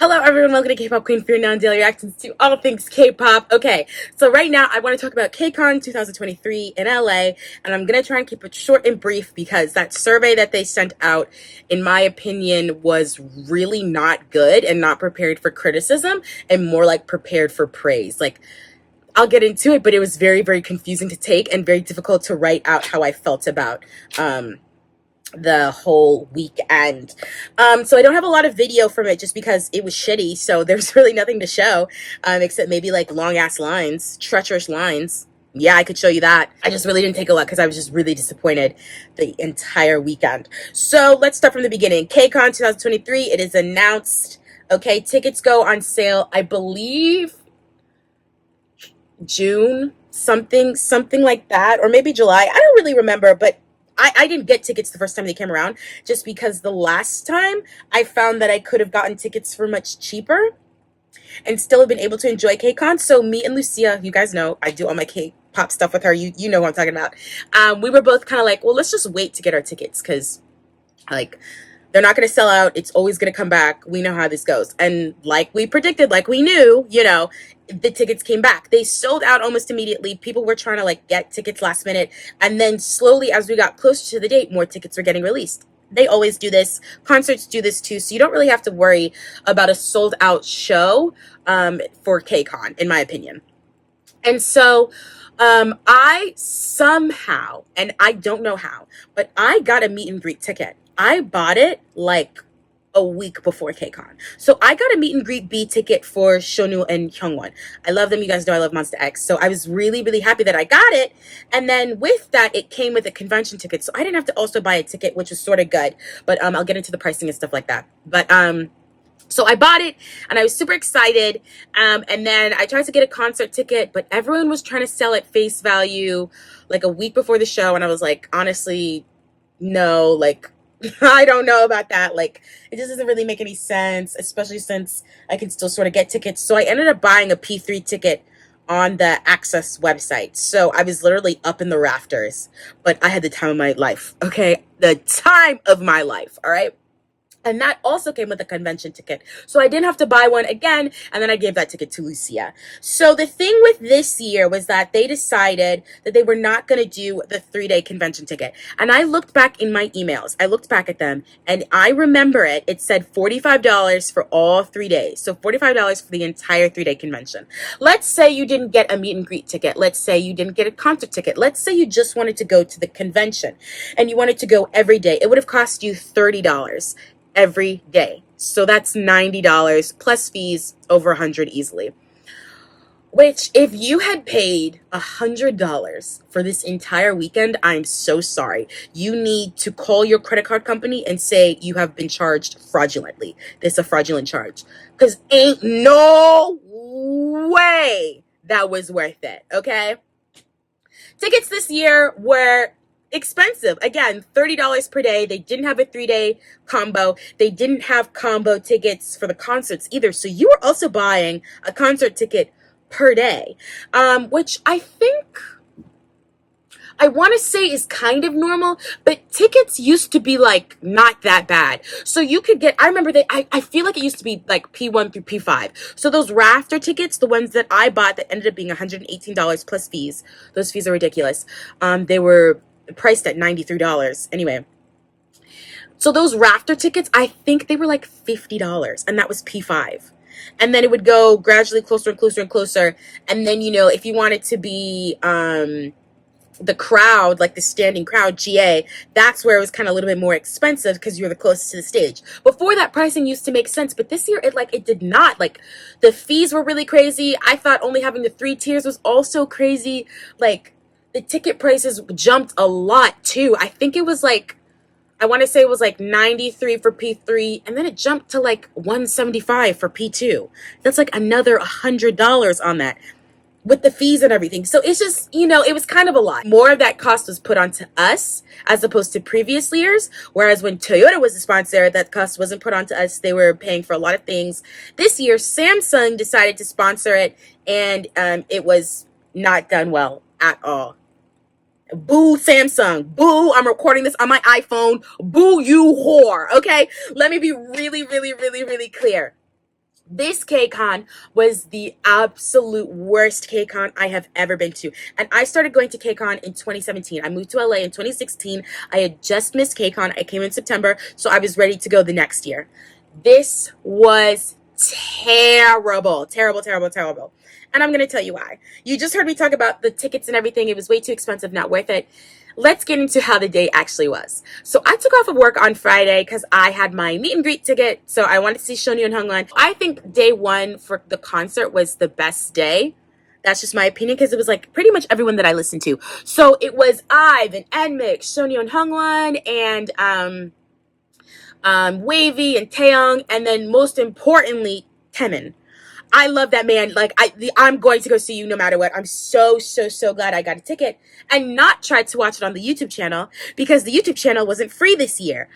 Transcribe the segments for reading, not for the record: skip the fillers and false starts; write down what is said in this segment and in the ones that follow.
Hello everyone, welcome to K-Pop Queen for your non-daily reactions to all things K-Pop. Okay, so right now I want to talk about Kcon 2023 in LA, and I'm going to try and keep it short and brief because that survey that they sent out, in my opinion, was really not good and not prepared for criticism and more like prepared for praise. Like, I'll get into it, but it was very, very confusing to take and very difficult to write out how I felt about the whole weekend. So I don't have a lot of video from it just because it was shitty. So there's really nothing to show, except maybe like long ass lines, treacherous lines. Yeah, I could show you that. I just really didn't take a look because I was just really disappointed the entire weekend. So let's start from the beginning. Kcon 2023, it is announced. Okay, tickets go on sale, I believe June, something like that, or maybe July. I don't really remember, but I didn't get tickets the first time they came around just because the last time I found that I could have gotten tickets for much cheaper and still have been able to enjoy Kcon. So me and Lucia, you guys know I do all my K-pop stuff with her. You know what I'm talking about. We were both kind of like, well, let's just wait to get our tickets because like they're not going to sell out. It's always going to come back. We know how this goes. And like we predicted, like we knew, the tickets came back. They sold out almost immediately. People were trying to like get tickets last minute. And then slowly as we got closer to the date, more tickets were getting released. They always do this. Concerts do this too. So you don't really have to worry about a sold out show for Kcon, in my opinion. And so I somehow, and I don't know how, but I got a meet and greet ticket. I bought it like a week before Kcon. So I got a meet and greet B ticket for Shonu and Hyungwon. I love them. You guys know I love Monster X. So I was really, really happy that I got it. And then with that, it came with a convention ticket. So I didn't have to also buy a ticket, which was sort of good. But I'll get into the pricing and stuff like that. But so I bought it and I was super excited. And then I tried to get a concert ticket, but everyone was trying to sell at face value like a week before the show. And I was like, honestly, no, like, I don't know about that. Like, it just doesn't really make any sense, especially since I can still sort of get tickets. So I ended up buying a P3 ticket on the Access website. So I was literally up in the rafters, but I had the time of my life. Okay. The time of my life. All right. And that also came with a convention ticket. So I didn't have to buy one again. And then I gave that ticket to Lucia. So the thing with this year was that they decided that they were not going to do the 3-day convention ticket. And I looked back in my emails. I looked back at them and I remember it. It said $45 for all 3 days. So $45 for the entire 3-day convention. Let's say you didn't get a meet and greet ticket. Let's say you didn't get a concert ticket. Let's say you just wanted to go to the convention and you wanted to go every day. It would have cost you $30 every day. So that's $90 plus fees, over $100 easily. Which if you had paid $100 for this entire weekend, I'm so sorry. You need to call your credit card company and say you have been charged fraudulently. This is a fraudulent charge. Because ain't no way that was worth it, okay? Tickets this year were expensive. Again, $30 per day. They didn't have a 3-day combo. They didn't have combo tickets for the concerts either. So you were also buying a concert ticket per day, which I think I want to say is kind of normal, but tickets used to be like not that bad. So you could get, I remember I feel like it used to be like P1 through P5. So those rafter tickets, the ones that I bought that ended up being $118 plus fees, those fees are ridiculous. They were priced at $93. Anyway, so those rafter tickets, I think they were like $50 and that was P5. And then it would go gradually closer and closer and closer. And then, if you wanted to be, the crowd, like the standing crowd, GA, that's where it was kind of a little bit more expensive because you're the closest to the stage. Before that, pricing used to make sense, but this year it did not. Like the fees were really crazy. I thought only having the 3 tiers was also crazy. Like the ticket prices jumped a lot too. I think it was like, I want to say it was like 93 for P3 and then it jumped to like 175 for P2. That's like another $100 on that, with the fees and everything. So it's just, it was kind of a lot. More of that cost was put onto us as opposed to previous years. Whereas when Toyota was the sponsor, that cost wasn't put onto us. They were paying for a lot of things. This year, Samsung decided to sponsor it and it was not done well at all. Boo Samsung. Boo, I'm recording this on my iPhone. Boo you whore. Okay? Let me be really, really, really, really clear. This Kcon was the absolute worst Kcon I have ever been to. And I started going to Kcon in 2017. I moved to LA in 2016. I had just missed Kcon. I came in September, so I was ready to go the next year. This was terrible, terrible, terrible, terrible. And I'm going to tell you why. You just heard me talk about the tickets and everything. It was way too expensive, not worth it. Let's get into how the day actually was. So I took off of work on Friday because I had my meet and greet ticket. So I wanted to see Shonyu and Honglan. I think day one for the concert was the best day. That's just my opinion because it was like pretty much everyone that I listened to. So it was IVE and NMIX, Shonyu and Honglan, and Wavy and Taeyong, and then most importantly, Taemin. I love that man. Like I'm going to go see you no matter what. I'm so glad I got a ticket and not tried to watch it on the YouTube channel because the YouTube channel wasn't free this year.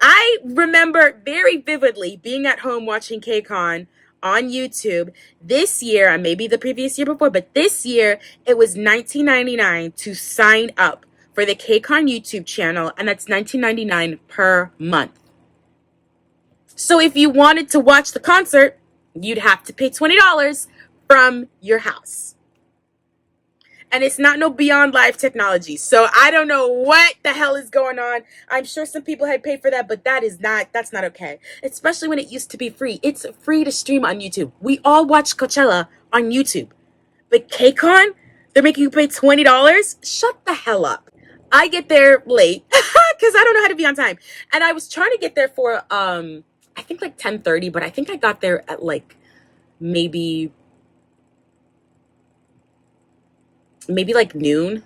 I remember very vividly being at home watching Kcon on YouTube this year, and maybe the previous year before, but this year it was $19.99 to sign up for the Kcon YouTube channel, and that's $19.99 per month. So if you wanted to watch the concert, you'd have to pay $20 from your house. And it's not no Beyond Live technology. So I don't know what the hell is going on. I'm sure some people had paid for that, but that's not okay. Especially when it used to be free. It's free to stream on YouTube. We all watch Coachella on YouTube. But Kcon, they're making you pay $20? Shut the hell up. I get there late because I don't know how to be on time. And I was trying to get there for I think like 10:30, but I think I got there at like maybe like noon.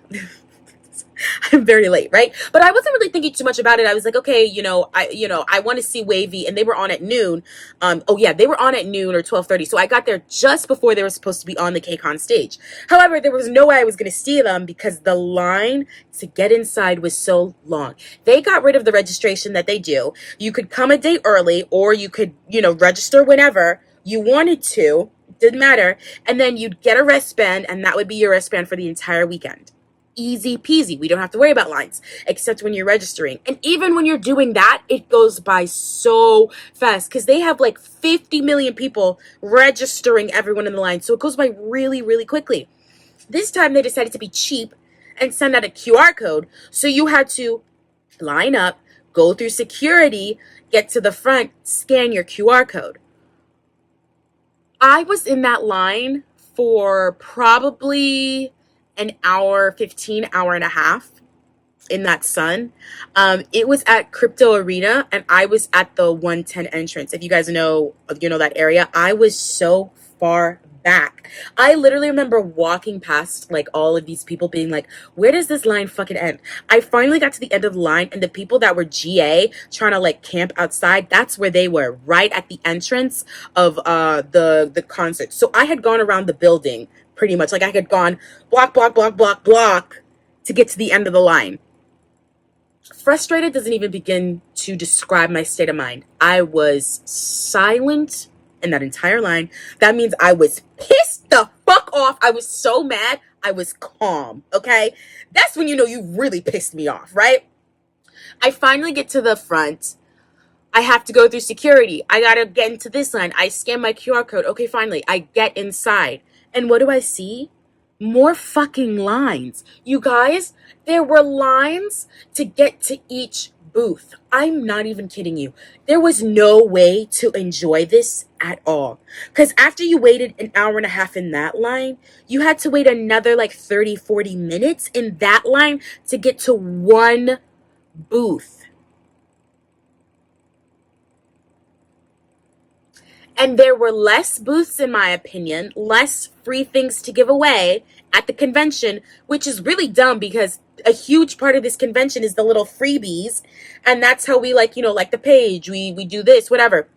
I'm very late, right? But I wasn't really thinking too much about it. I was like, okay, I want to see Wavy, and they were on at noon. They were on at noon or 12:30. So I got there just before they were supposed to be on the Kcon stage. However, there was no way I was going to see them because the line to get inside was so long. They got rid of the registration that they do. You could come a day early, or you could, register whenever you wanted to. Didn't matter. And then you'd get a wristband, and that would be your wristband for the entire weekend. Easy peasy. We don't have to worry about lines except when you're registering. And even when you're doing that, it goes by so fast because they have like 50 million people registering everyone in the line. So it goes by really, really quickly. This time they decided to be cheap and send out a QR code. So you had to line up, go through security, get to the front, scan your QR code. I was in that line for probably an hour, 15 and a half in that sun. It was at Crypto Arena, and I was at the 110 entrance. If you guys know that area, I was so far back. I literally remember walking past like all of these people being like, where does this line fucking end? I finally got to the end of the line, and the people that were GA trying to like camp outside, that's where they were, right at the entrance of the concert. So I had gone around the building pretty much. Like I had gone block to get to the end of the line. Frustrated doesn't even begin to describe my state of mind. I was silent in that entire line. That means I was pissed the fuck off. I was so mad. I was calm, okay? That's when you really pissed me off, right? I finally get to the front. I have to go through security. I gotta get into this line. I scan my QR code. Okay, finally, I get inside. And what do I see? More fucking lines. You guys, there were lines to get to each booth. I'm not even kidding you. There was no way to enjoy this at all. Because after you waited an hour and a half in that line, you had to wait another like 30, 40 minutes in that line to get to one booth. And there were less booths, in my opinion, less free things to give away at the convention, which is really dumb because a huge part of this convention is the little freebies. And that's how we like the page. We do this, whatever.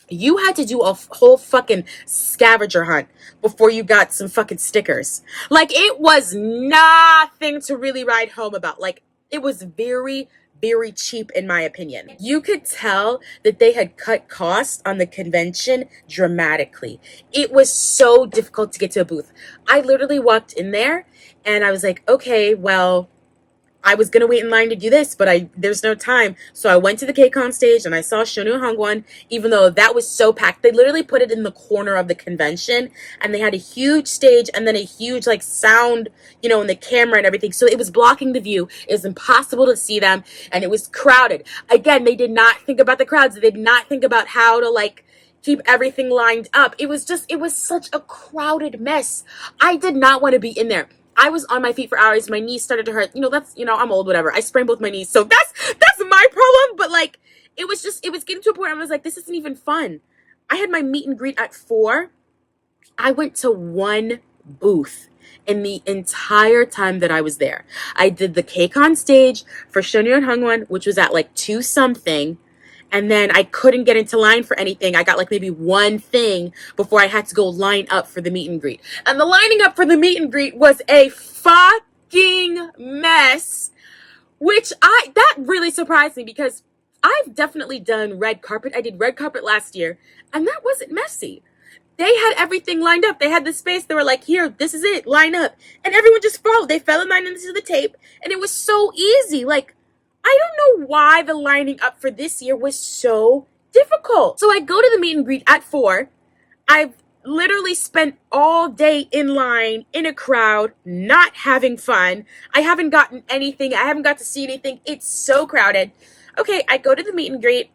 You had to do a whole fucking scavenger hunt before you got some fucking stickers. Like, it was nothing to really write home about. Like, it was very, very cheap in my opinion. You could tell that they had cut costs on the convention dramatically. It was so difficult to get to a booth. I literally walked in there and I was like, okay, well, I was gonna wait in line to do this, but there's no time. So I went to the Kcon stage and I saw Shonu Hongwon, even though that was so packed. They literally put it in the corner of the convention, and they had a huge stage and then a huge like sound, and the camera and everything. So it was blocking the view. It was impossible to see them, and it was crowded. Again, they did not think about the crowds. They did not think about how to like keep everything lined up. It was such a crowded mess. I did not want to be in there. I was on my feet for hours. My knees started to hurt. I'm old, whatever. I sprained both my knees. So that's my problem. But like, it was getting to a point where I was like, this isn't even fun. I had my meet and greet at 4. I went to one booth in the entire time that I was there. I did the Kcon stage for Shonyo and Hungwon, which was at like 2 something. And then I couldn't get into line for anything. I got like maybe one thing before I had to go line up for the meet and greet. And the lining up for the meet and greet was a fucking mess, which that really surprised me because I've definitely done red carpet. I did red carpet last year, and that wasn't messy. They had everything lined up. They had the space. They were like, here, this is it, line up. And everyone just followed. They fell in line into the tape, and it was so easy. Like, I don't know why the lining up for this year was so difficult. So I go to the meet and greet at 4. I've literally spent all day in line, in a crowd, not having fun. I haven't gotten anything. I haven't got to see anything. It's so crowded. Okay, I go to the meet and greet,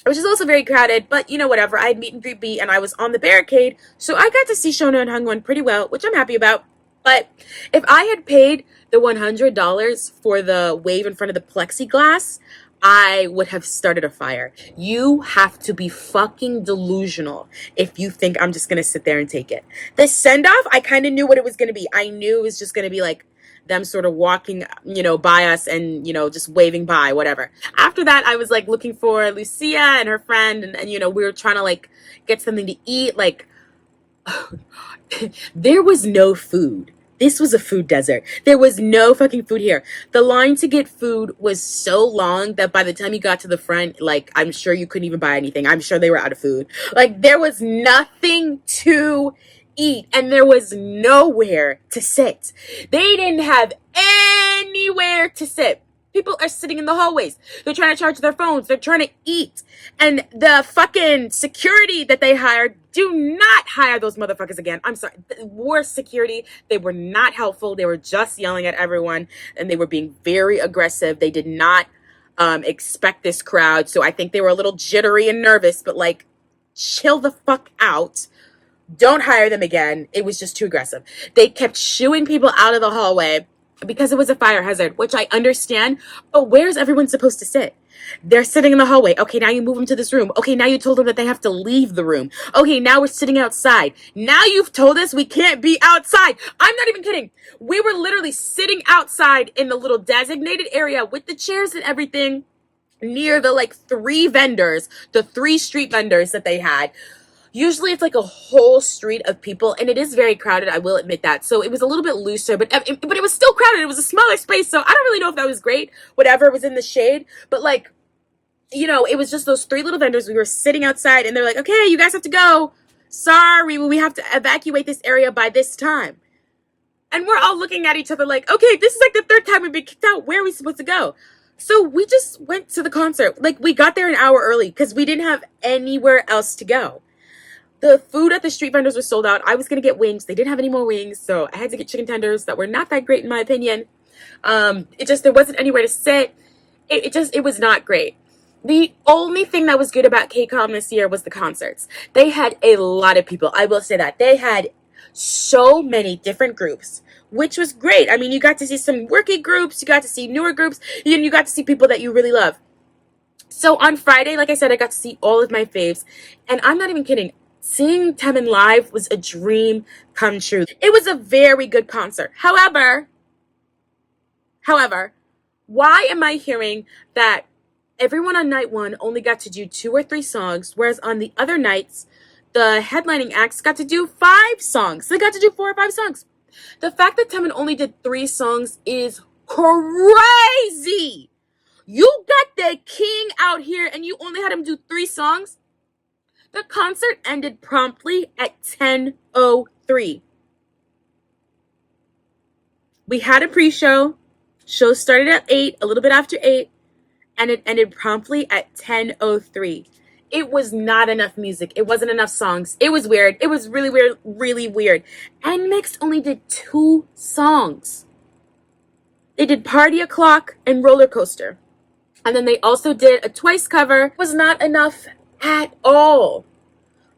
which is also very crowded, but whatever. I had meet and greet B, and I was on the barricade, so I got to see Shona and Hungwon pretty well, which I'm happy about. But if I had paid the $100 for the wave in front of the plexiglass, I would have started a fire. You have to be fucking delusional if you think I'm just going to sit there and take it. The send-off, I kind of knew what it was going to be. I knew it was just going to be like them sort of walking, by us and, just waving by, whatever. After that, I was like looking for Lucia and her friend, and we were trying to like get something to eat. Like, there was no food. This was a food desert. There was no fucking food here. The line to get food was so long that by the time you got to the front, like, I'm sure you couldn't even buy anything. I'm sure they were out of food. Like, there was nothing to eat, and there was nowhere to sit. They didn't have anywhere to sit. People are sitting in the hallways. They're trying to charge their phones. They're trying to eat. And the fucking security that they hired, do not hire those motherfuckers again. I'm sorry. Worst security. They were not helpful. They were just yelling at everyone, and they were being very aggressive. They did not expect this crowd. So I think they were a little jittery and nervous, but like, chill the fuck out. Don't hire them again. It was just too aggressive. They kept shooing people out of the hallway because it was a fire hazard, which I understand, but where's everyone supposed to sit? They're sitting in the hallway. Okay, now you move them to this room. Okay, now you told them that they have to leave the room. Okay, now we're sitting outside. Now you've told us we can't be outside. I'm not even kidding. We were literally sitting outside in the little designated area with the chairs and everything near the like 3 vendors, the 3 street vendors that they had. Usually it's like a whole street of people, and it is very crowded, I will admit that. So it was a little bit looser, but it was still crowded. It was a smaller space, so I don't really know if that was great, whatever was in the shade. But like, it was just those 3 little vendors. We were sitting outside, and they're like, okay, you guys have to go. Sorry, we have to evacuate this area by this time. And we're all looking at each other like, okay, this is like the 3rd time we've been kicked out. Where are we supposed to go? So we just went to the concert. Like, we got there an hour early because we didn't have anywhere else to go. The food at the street vendors was sold out. I was going to get wings. They didn't have any more wings, so I had to get chicken tenders that were not that great in my opinion. There wasn't anywhere to sit. It was not great. The only thing that was good about Kcon this year was the concerts. They had a lot of people. I will say that. They had so many different groups, which was great. I mean, you got to see some working groups. You got to see newer groups. And you got to see people that you really love. So on Friday, like I said, I got to see all of my faves. And I'm not even kidding. Seeing Taemin live was a dream come true. It was a very good concert. However, why am I hearing that everyone on night 1 only got to do 2 or 3 songs, whereas on the other nights, the headlining acts got to do 5 songs. They got to do 4 or 5 songs. The fact that Taemin only did 3 songs is crazy. You got the king out here and you only had him do 3 songs? The concert ended promptly at 10:03. We had a pre-show. Show started at 8, a little bit after 8, and it ended promptly at 10:03. It was not enough music. It wasn't enough songs. It was weird. It was really weird, really weird. And Mix only did 2 songs. They did Party O'Clock and Roller Coaster. And then they also did a Twice cover. It was not enough at all.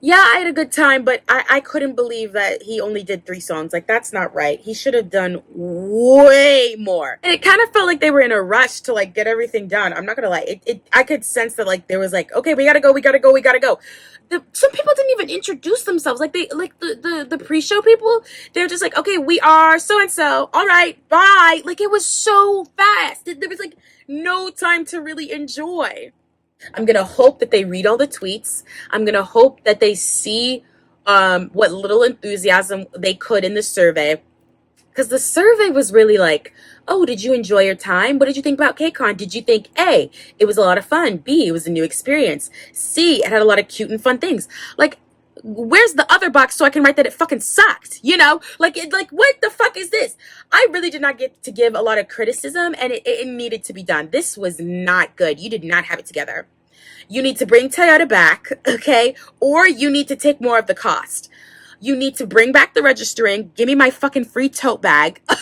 Yeah, I had a good time, but I couldn't believe that he only did 3 songs. Like, that's not right. He should have done way more. And it kind of felt like they were in a rush to, like, get everything done. I'm not gonna lie. I could sense that, like, there was like, okay, we gotta go. Some people didn't even introduce themselves. Like, the pre-show people, they're just like, okay, we are so-and-so. All right, bye. Like, it was so fast. There was, like, no time to really enjoy. I'm going to hope that they read all the tweets. I'm going to hope that they see what little enthusiasm they could in the survey. Because the survey was really like, oh, did you enjoy your time? What did you think about Kcon? Did you think, A, it was a lot of fun? B, it was a new experience? C, it had a lot of cute and fun things? Like, where's the other box so I can write that it fucking sucked? You know, like what the fuck is this? I really did not get to give a lot of criticism, and it needed to be done. This was not good. You did not have it together. You need to bring Toyota back, okay? Or you need to take more of the cost. You need to bring back the registering. Give me my fucking free tote bag, okay?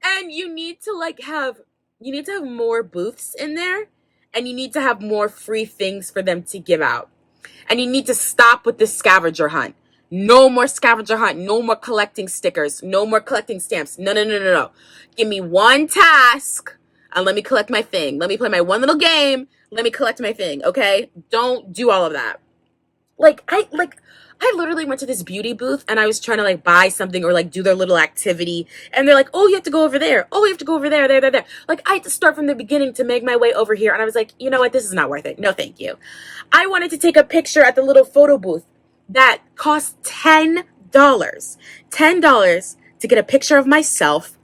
And you need to have more booths in there, and you need to have more free things for them to give out. And you need to stop with this scavenger hunt. No more scavenger hunt. No more collecting stickers. No more collecting stamps. No. Give me one task and let me collect my thing. Let me play my one little game. Let me collect my thing, okay? Don't do all of that. I literally went to this beauty booth and I was trying to buy something or do their little activity. And they're like, oh, you have to go over there. Oh, you have to go over there. Like, I had to start from the beginning to make my way over here. And I was like, you know what? This is not worth it. No, thank you. I wanted to take a picture at the little photo booth that cost $10. $10 to get a picture of myself.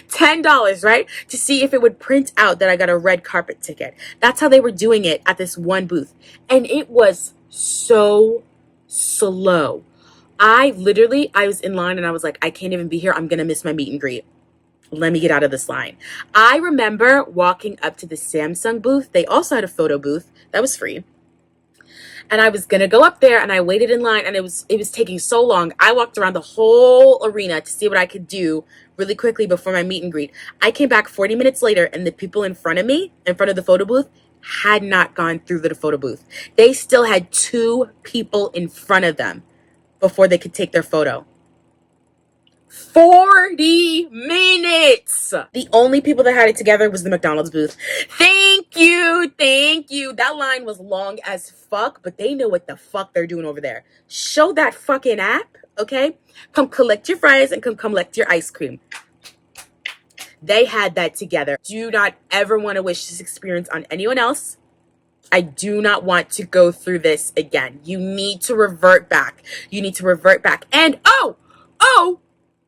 $10, right? To see if it would print out that I got a red carpet ticket. That's how they were doing it at this one booth. And it was so slow. I was in line and I was like, I can't even be here. I'm going to miss my meet and greet. Let me get out of this line. I remember walking up to the Samsung booth. They also had a photo booth that was free. And I was going to go up there and I waited in line and it was taking so long. I walked around the whole arena to see what I could do really quickly before my meet and greet. I came back 40 minutes later and the people in front of me, in front of the photo booth, had not gone through the photo booth. They still had 2 people in front of them before they could take their photo. 40 minutes. The only people that had it together was the McDonald's booth. Thank you. That line was long as fuck, but they know what the fuck they're doing over there. Show that fucking app, okay? Come collect your fries and come collect your ice cream. They had that together. Do not ever want to wish this experience on anyone else. I do not want to go through this again. You need to revert back. And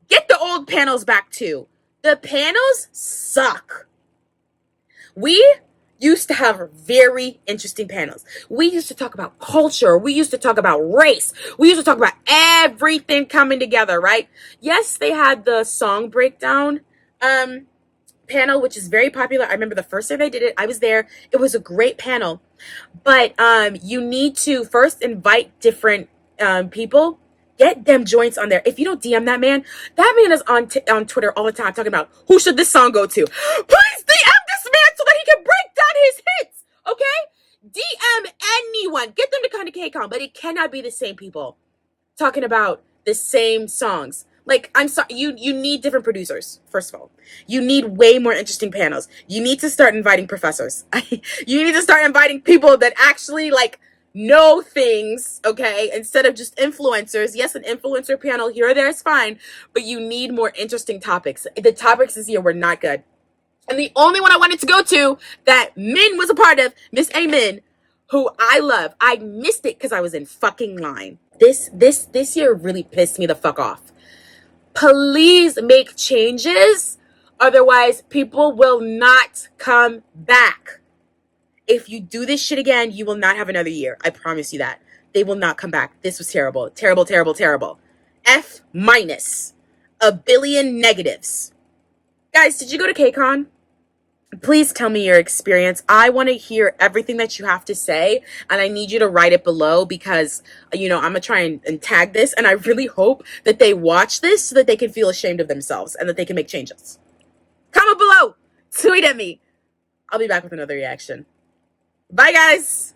get the old panels back too. The panels suck. We used to have very interesting panels. We used to talk about culture. We used to talk about race. We used to talk about everything coming together, right? Yes, they had the song breakdown panel, which is very popular. I remember the first time they did it, I was there. It was a great panel. But you need to first invite different people. Get them joints on there. If you don't DM that man is on Twitter all the time talking about who should this song go to. Please DM this man so that he can break down his hits. Okay? DM anyone. Get them to come to Kcon, but it cannot be the same people talking about the same songs. Like, I'm sorry, you need different producers, first of all. You need way more interesting panels. You need to start inviting professors. You need to start inviting people that actually, know things, okay? Instead of just influencers. Yes, an influencer panel here or there is fine, but you need more interesting topics. The topics this year were not good. And the only one I wanted to go to that Min was a part of, Miss A. Min, who I love. I missed it because I was in fucking line. This year really pissed me the fuck off. Please make changes. Otherwise, people will not come back. If you do this shit again, you will not have another year. I promise you that. They will not come back. This was terrible. Terrible. F-. A billion negatives. Guys, did you go to Kcon? Please tell me your experience. I want to hear everything that you have to say, and I need you to write it below because, I'm going to try and tag this, and I really hope that they watch this so that they can feel ashamed of themselves and that they can make changes. Comment below. Tweet at me. I'll be back with another reaction. Bye, guys.